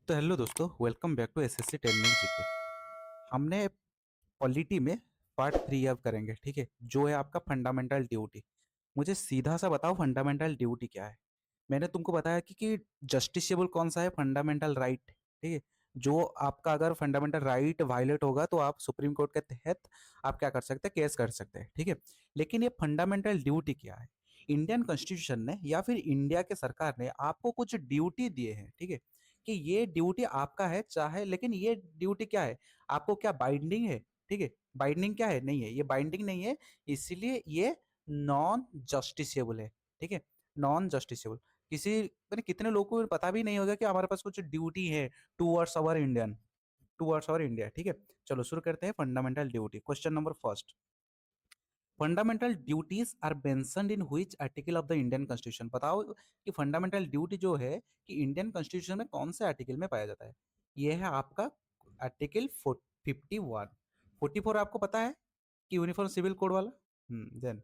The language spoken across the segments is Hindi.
तो हेलो दोस्तों, welcome back to SSC training GK. हमने पॉलिटी में पार्ट 3 अब करेंगे, ठीक है, जो है आपका फंडामेंटल ड्यूटी। मुझे सीधा सा बताओ, फंडामेंटल ड्यूटी क्या है। मैंने तुमको बताया कि जस्टिसेबल कौन सा है, फंडामेंटल राइट, ठीक है। जो आपका अगर फंडामेंटल राइट वायलेट होगा तो आप सुप्रीम कोर्ट के तहत आप क्या कर सकते हैं, केस कर सकते हैं, ठीक है। लेकिन ये फंडामेंटल ड्यूटी क्या है? इंडियन कॉन्स्टिट्यूशन ने या फिर इंडिया के सरकार ने आपको कुछ ड्यूटी दिए हैं, ठीक है, कि ये ड्यूटी आपका है चाहे, लेकिन ये ड्यूटी क्या है, आपको क्या बाइंडिंग है, ठीक है। बाइंडिंग क्या है, नहीं है, ये बाइंडिंग नहीं है, इसलिए ये नॉन जस्टिसेबल है, ठीक है। नॉन जस्टिसेबल किसी मैंने कितने लोगों को पता भी नहीं होगा कि हमारे पास कुछ ड्यूटी है towards our Indian, towards our India, ठीक है। चलो शुरू करते हैं fundamental duty. Question number first, fundamental duties are mentioned in which article of the Indian constitution. बताओ कि फंडामेंटल ड्यूटी जो है कि इंडियन कॉन्स्टिट्यूशन में कौन से आर्टिकल में पाया जाता है। ये है आपका आर्टिकल 51। 44 आपको पता है कि यूनिफॉर्म सिविल कोड वाला। Then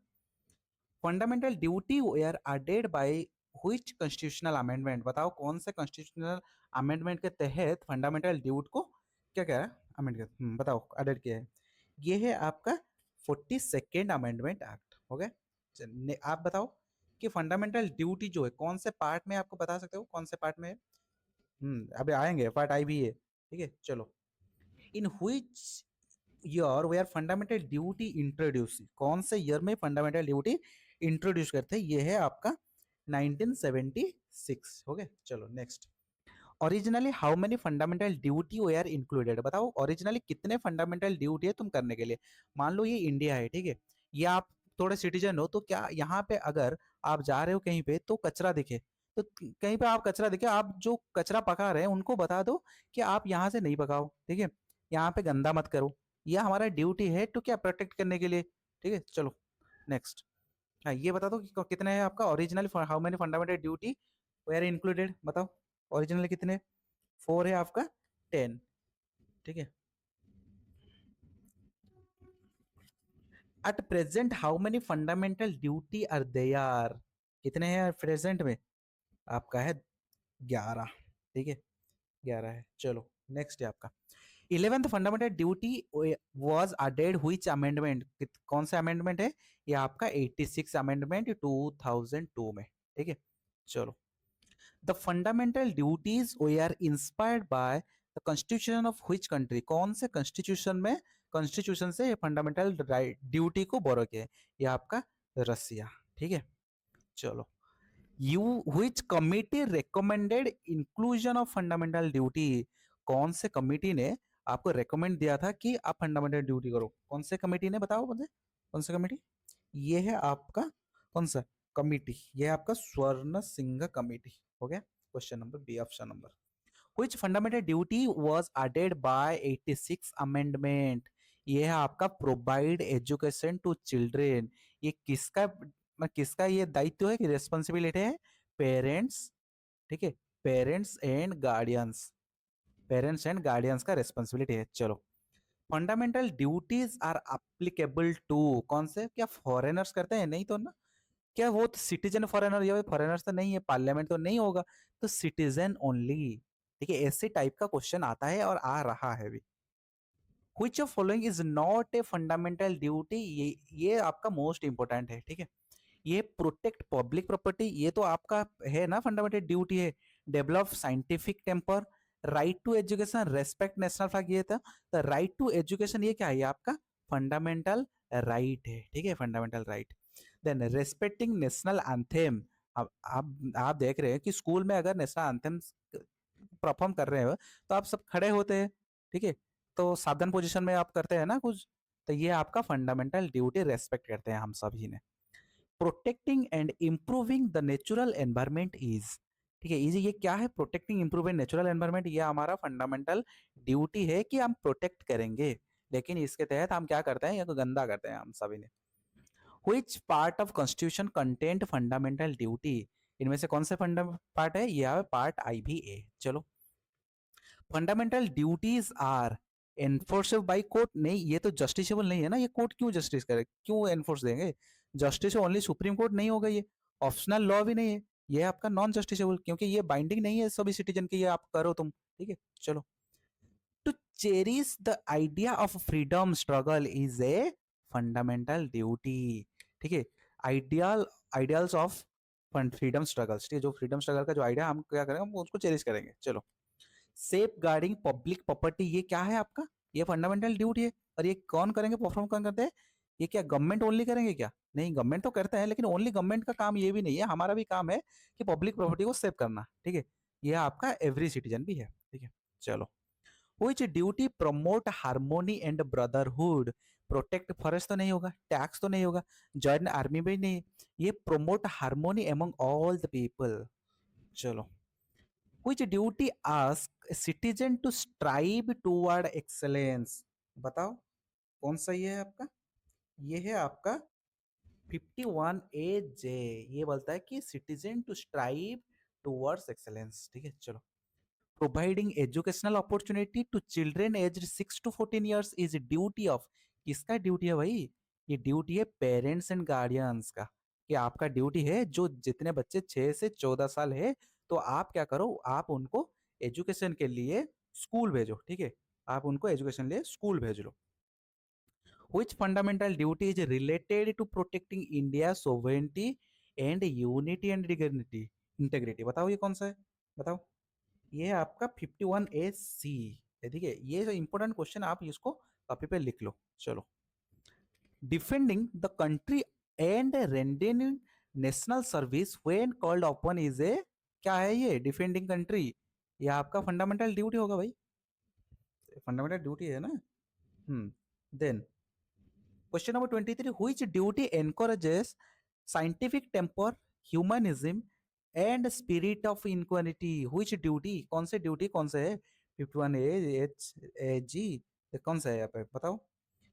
fundamental duty were added by which constitutional amendment. बताओ कौन से कॉन्स्टिट्यूशनल अमेंडमेंट के तहत फंडामेंटल ड्यूटी को क्या कह रहा है, अमेंड कर, बताओ एडेड किया है। ये है आपका 42nd अमेंडमेंट एक्ट, हो गया। आप बताओ कि फंडामेंटल ड्यूटी जो है कौन से पार्ट में, आपको बता सकते हो कौन से पार्ट में है। अभी आएंगे, पार्ट आई भी है, ठीक है। चलो, in which year were fundamental duty introduce, कौन से ईयर में फंडामेंटल ड्यूटी इंट्रोड्यूस करते हैं, ये है आपका 1976, हो गया। चलो next, originally how many fundamental duty were included. बताओ ओरिजिनली कितने फंडामेंटल ड्यूटी है तुम करने के लिए। मान लो ये इंडिया है, ठीक है, ये आप थोड़े सिटीजन हो, तो क्या यहाँ पे अगर आप जा रहे हो कहीं पे तो कचरा दिखे, तो कहीं पे आप कचरा दिखे, आप जो कचरा पका रहे हैं उनको बता दो कि आप यहाँ से नहीं पकाओ, ठीक है, यहाँ पे गंदा मत करो। यह हमारा ड्यूटी है तो क्या प्रोटेक्ट करने के लिए, ठीक है। चलो नेक्स्ट, हाँ ये बता दो कि कितने हैं आपका original, how many fundamental duty were included, बताओ ओरिजिनल कितने। 4 है आपका, 10, ठीक है। At present how many fundamental duty are there, कितने हैं प्रेजेंट में, आपका है 11, ठीक है, 11 है। चलो नेक्स्ट है आपका 11th fundamental duty was added which amendment, कौन सा अमेंडमेंट है, ये आपका 86 अमेंडमेंट 2002 में, ठीक है। चलो, the fundamental duties were inspired by the constitution of which country, कौन से कॉन्स्टिट्यूशन में, कॉन्स्टिट्यूशन से फंडामेंटल ड्यूटी को बोरो किया है, ये आपका रसिया, ठीक है। चलो, you which committee recommended inclusion of fundamental duty, कौन से कमिटी ने आपको रेकमेंड दिया था कि आप फंडामेंटल ड्यूटी करो, कौन से कमिटी ने, बताओ मुझे कौन सा कमिटी। ये है आपका कौन सा कमिटी, ये है आपका स्वर्ण सिंह कमिटी, हो गया। Question number B, option number, which fundamental duty was added by 86 amendment। ये है आपका प्रोवाइड एजुकेशन टू चिल्ड्रेन। ये किसका, किसका ये दायित्व है कि रेस्पॉन्सिबिलिटी है, पेरेंट्स, ठीक है, parents and guardians, parents and guardians का रेस्पॉन्सिबिलिटी है। चलो, fundamental duties are applicable to, कौन से, क्या फॉरेनर्स करते हैं, नहीं तो ना, क्या वो सिटीजन फॉरेनर, या फॉरेनर्स तो नहीं है, पार्लियामेंट तो नहीं होगा, तो सिटीजन ओनली, ठीक है। ऐसे टाइप का क्वेश्चन आता है और आ रहा है भी। Which of following is not a fundamental duty, ये आपका मोस्ट इंपॉर्टेंट है, ठीक है। ये प्रोटेक्ट पब्लिक प्रॉपर्टी, ये तो आपका है ना, फंडामेंटल ड्यूटी है। Develop scientific temper, right to education, respect national flag, ये था। तो राइट टू एजुकेशन ये क्या है, आपका फंडामेंटल राइट है, ठीक है, fundamental right. Then respecting national anthem, अब आप देख रहे हैं कि स्कूल में अगर नेशनल एंथेम परफॉर्म कर रहे हो तो आप सब खड़े होते हैं, ठीक है, तो सावधान पोजीशन में आप करते हैं ना कुछ, तो ये आपका फंडामेंटल ड्यूटी रेस्पेक्ट करते हैं हम सभी ने। Protecting and improving the natural environment is, ठीक है, ये क्या है, प्रोटेक्टिंग इम्प्रूविंग नेचुरल एनवायरमेंट, ये हमारा फंडामेंटल ड्यूटी है कि हम प्रोटेक्ट करेंगे, लेकिन इसके तहत हम क्या करते हैं, ये तो गंदा करते हैं हम सभी ने। Which part of constitution contained fundamental duty, इनमें से कौन से फंडा पार्ट है, यह पार्ट आई भी ए। चलो, fundamental duties are enforceable by court, नहीं ये तो जस्टिसेबल नहीं है ना, ये कोर्ट क्यों जस्टिस करे, क्यों एनफोर्स देंगे, जस्टिस ओनली सुप्रीम कोर्ट नहीं होगा, ये ऑप्शनल लॉ भी नहीं है, ये आपका नॉन जस्टिसेबल, क्योंकि ये बाइंडिंग नहीं है सभी सिटीजन की, ये आप करो तुम, ठीक है। चलो, to cherish the idea of freedom struggle is a fundamental duty, ठीक है। Ideal ideals of freedom struggles, ठीक है, जो फ्रीडम स्ट्रगल का जो आइडिया, हम क्या करेंगे, हम उसको चेरिश करेंगे। चलो, सेफ गार्डिंग पब्लिक प्रॉपर्टी, ये क्या है आपका, ये फंडामेंटल ड्यूटी है। और ये कौन करेंगे, परफॉर्म कौन करते हैं, ये क्या गवर्नमेंट ओनली करेंगे क्या? नहीं, गवर्नमेंट तो करते हैं, लेकिन ओनली गवर्नमेंट का काम ये भी नहीं है, हमारा भी काम है कि पब्लिक प्रॉपर्टी को सेव करना, ठीक है। ये आपका एवरी सिटीजन भी है, ठीक है। चलो, which duty promote harmony and brotherhood, protect forest तो नहीं होगा, टैक्स तो नहीं होगा, जॉइन आर्मी भी नहीं, ये promote harmony among all the people. चलो, which duty ask citizen to strive toward excellence, बताओ कौन सा ये है आपका, ये है आपका 51 ए जे, ये बोलता है कि citizen to strive towards excellence, ठीक है। चलो, providing educational opportunity to children age 6 to 14 years is duty of, किसका ड्यूटी है भाई, ये ड्यूटी है पेरेंट्स एंड गार्डियंस का, कि आपका ड्यूटी है, जो जितने बच्चे 6 से 14 साल है, तो आप क्या करो, आप उनको एजुकेशन के लिए स्कूल भेजो, ठीक है, आप उनको एजुकेशन लिए स्कूल भेज लो। Which fundamental duty is related to protecting India's sovereignty and unity and dignity, integrity, बताओ ये कौन सा है, बताओ। ये है आपका 51 A C है, ठीक है। ये जो इंपॉर्टेंट क्वेश्चन, आप इसको कॉपी पे लिख लो। चलो, defending the country and rending national service when called upon is a, क्या है ये, डिफेंडिंग कंट्री, ये आपका फंडामेंटल ड्यूटी होगा भाई, फंडामेंटल ड्यूटी है ना। Then question number 23, which duty encourages scientific temper, humanism and spirit of equality, which duty, कौन से ड्यूटी कौन से है, 51 A H A G, ये कौन सा है यहाँ पे बताओ,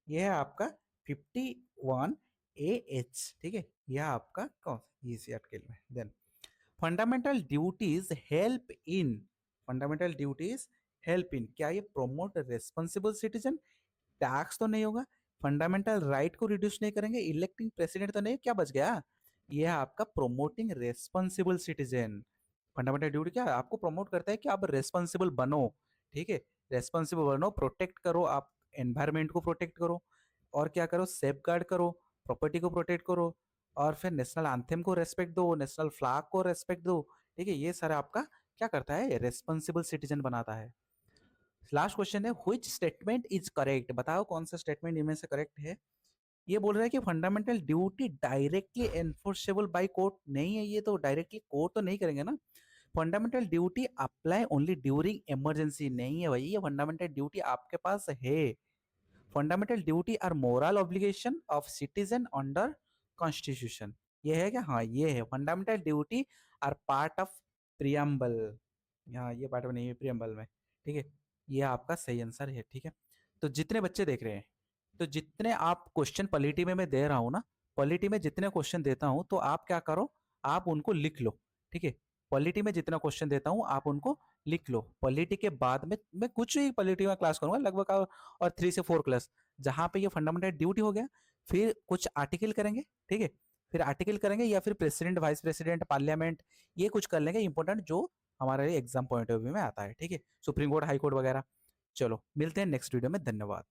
ये है आपका 51 A H, ठीक है, यह आपका कौन, ये सी आर्टिकल में। Then fundamental duties help in, fundamental duties help in, क्या ये प्रोमोट रेस्पॉन्सिबल सिटीजन, टैक्स तो नहीं होगा, फंडामेंटल राइट को रिड्यूस नहीं करेंगे, इलेक्टिंग प्रेसिडेंट तो नहीं, क्या बच गया, ये है आपका promoting responsible citizen. Fundamental duty क्या है, आपको प्रमोट करता है कि आप रेस्पॉन्सिबल बनो, ठीक है, रेस्पॉन्सिबल बनो, प्रोटेक्ट करो, आप एनवायरमेंट को प्रोटेक्ट करो, और क्या करो, सेफ गार्ड करो, प्रॉपर्टी को प्रोटेक्ट करो, और फिर नेशनल एंथम को रेस्पेक्ट दो, नेशनल फ्लैग को रेस्पेक्ट दो, ठीक है, ये सारा आपका क्या करता है, रेस्पॉन्सिबल सिटीजन बनाता है। लास्ट क्वेश्चन है, व्हिच स्टेटमेंट इज करेक्ट, बताओ कौन सा स्टेटमेंट इनमें से करेक्ट है। ये बोल रहा है कि fundamental duty directly enforceable by court, नहीं है, ये तो डायरेक्टली कोर्ट तो नहीं करेंगे ना। Fundamental duty apply only during emergency, नहीं है भाई, ये फंडामेंटल ड्यूटी आपके पास है। Fundamental duty are moral obligation of citizen under constitution, ये है क्या, हाँ ये है, fundamental duty are part of preamble, यहाँ ये पार्ट में नहीं है प्रियम्बल में, ठीक है, ये आपका सही आंसर है, ठीक है। तो जितने बच्चे देख रहे हैं, तो जितने आप क्वेश्चन पॉलिटी में मैं दे रहा हूँ ना, पॉलिटी में जितने क्वेश्चन देता हूँ, तो आप क्या करो, आप उनको लिख लो, ठीक है। पॉलिटी में जितना क्वेश्चन देता हूँ, आप उनको लिख लो। पॉलिटी के बाद में मैं कुछ ही पॉलिटी में क्लास करूंगा लगभग, और 3 से 4 क्लास, जहाँ पे ये फंडामेंटल ड्यूटी हो गया, फिर कुछ आर्टिकल करेंगे, ठीक है, फिर आर्टिकल करेंगे, या फिर प्रेसिडेंट, वाइस प्रेसिडेंट, पार्लियामेंट, ये कुछ कर लेंगे इंपॉर्टेंट, जो हमारे एग्जाम पॉइंट ऑफ व्यू में आता है, ठीक है, सुप्रीम कोर्ट, हाई कोर्ट वगैरह। चलो, मिलते हैं नेक्स्ट वीडियो में, धन्यवाद।